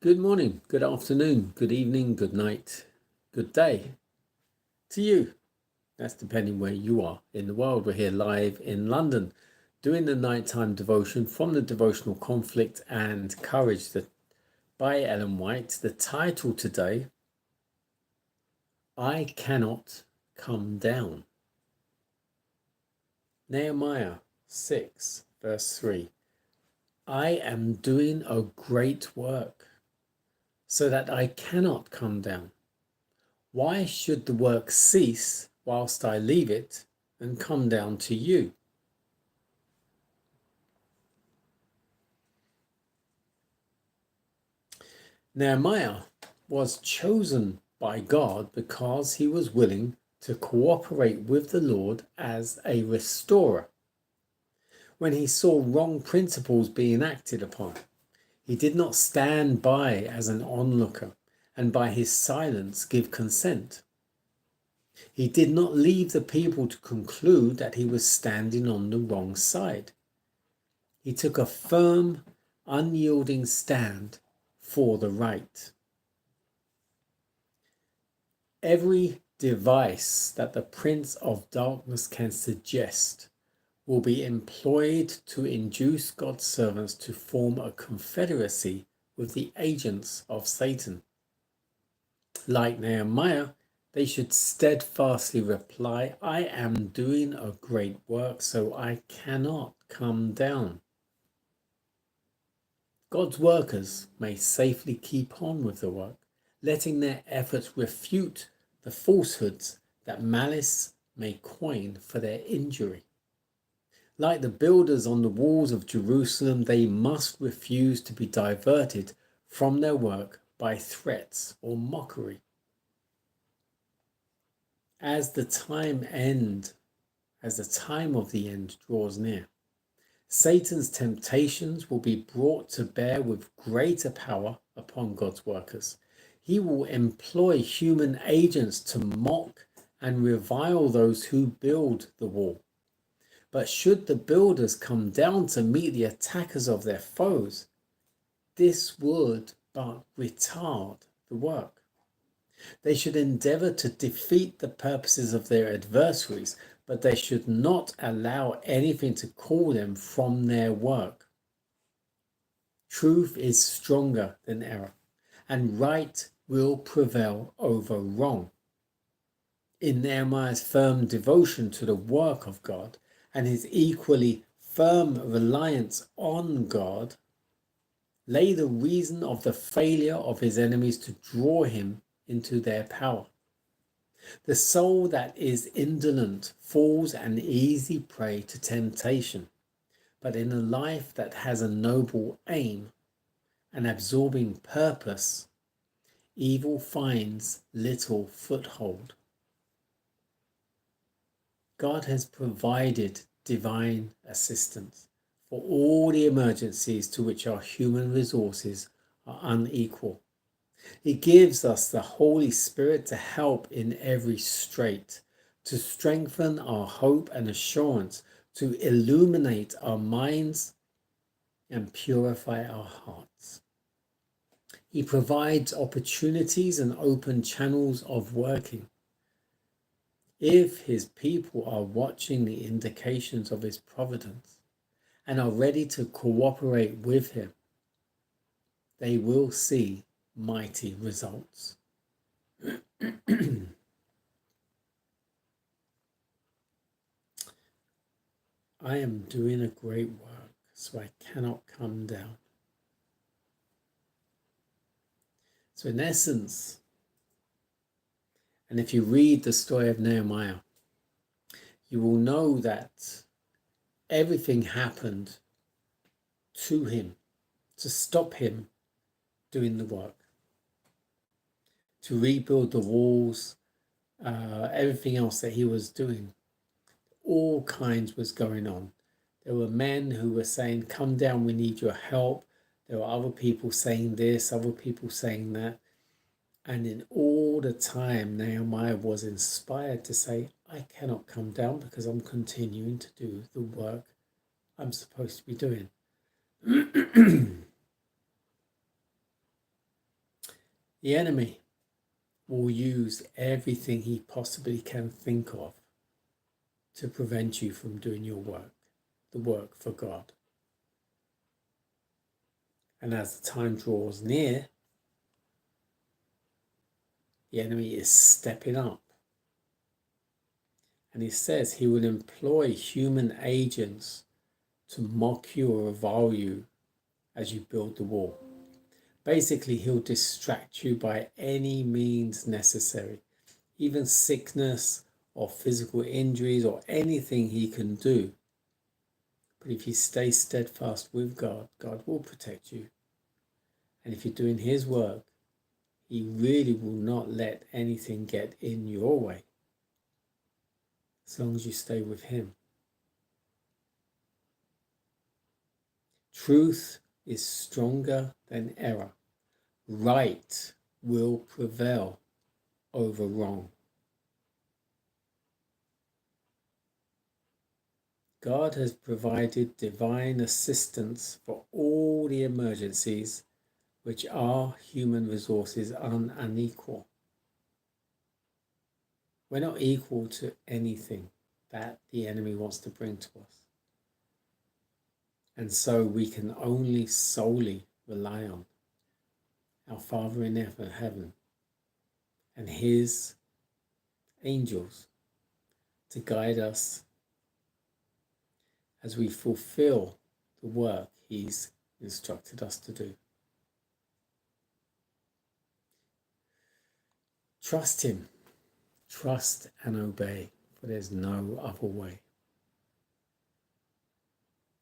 Good morning, good afternoon, good evening, good night, good day to you. That's depending where you are in the world. We're here live in London doing the nighttime devotion from the devotional Conflict and Courage by Ellen White. The title today, I Cannot Come Down. Nehemiah 6 verse 3. I am doing a great work, so that I cannot come down. Why should the work cease whilst I leave it and come down to you? Nehemiah was chosen by God because he was willing to cooperate with the Lord as a restorer. When he saw wrong principles being acted upon, he did not stand by as an onlooker and by his silence give consent. He did not leave the people to conclude that he was standing on the wrong side. He took a firm, unyielding stand for the right. Every device that the Prince of Darkness can suggest will be employed to induce God's servants to form a confederacy with the agents of Satan. Like Nehemiah, they should steadfastly reply, I am doing a great work, so I cannot come down. God's workers may safely keep on with the work, letting their efforts refute the falsehoods that malice may coin for their injury. Like the builders on the walls of Jerusalem, they must refuse to be diverted from their work by threats or mockery. As the time of the end draws near, Satan's temptations will be brought to bear with greater power upon God's workers. He will employ human agents to mock and revile those who build the wall. But should the builders come down to meet the attackers of their foes, this would but retard the work. They should endeavor to defeat the purposes of their adversaries, but they should not allow anything to call them from their work. Truth is stronger than error, and right will prevail over wrong. In Nehemiah's firm devotion to the work of God and his equally firm reliance on God lay the reason of the failure of his enemies to draw him into their power. The soul that is indolent falls an easy prey to temptation, but in a life that has a noble aim, an absorbing purpose, evil finds little foothold. God has provided divine assistance for all the emergencies to which our human resources are unequal. He gives us the Holy Spirit to help in every strait, to strengthen our hope and assurance, to illuminate our minds and purify our hearts. He provides opportunities and open channels of working. If his people are watching the indications of his providence and are ready to cooperate with him, they will see mighty results. I am doing a great work, so I cannot come down. So in essence, and if you read the story of Nehemiah, you will know that everything happened to him to stop him doing the work, to rebuild the walls, everything else that he was doing. All kinds was going on. There were men who were saying, come down, we need your help. There were other people saying this, other people saying that. And in all the time, Nehemiah was inspired to say, I cannot come down because I'm continuing to do the work I'm supposed to be doing. The enemy will use everything he possibly can think of to prevent you from doing your work, the work for God. And as the time draws near, the enemy is stepping up. And he says he will employ human agents to mock you or revile you as you build the wall. Basically, he'll distract you by any means necessary, even sickness or physical injuries or anything he can do. But if you stay steadfast with God, God will protect you. And if you're doing his work, he really will not let anything get in your way, as long as you stay with him. Truth is stronger than error. Right will prevail over wrong. God has provided divine assistance for all the emergencies which our human resources are unequal. We're not equal to anything that the enemy wants to bring to us. And so we can only solely rely on our Father in heaven and his angels to guide us as we fulfill the work he's instructed us to do. Trust him, trust and obey, for there's no other way.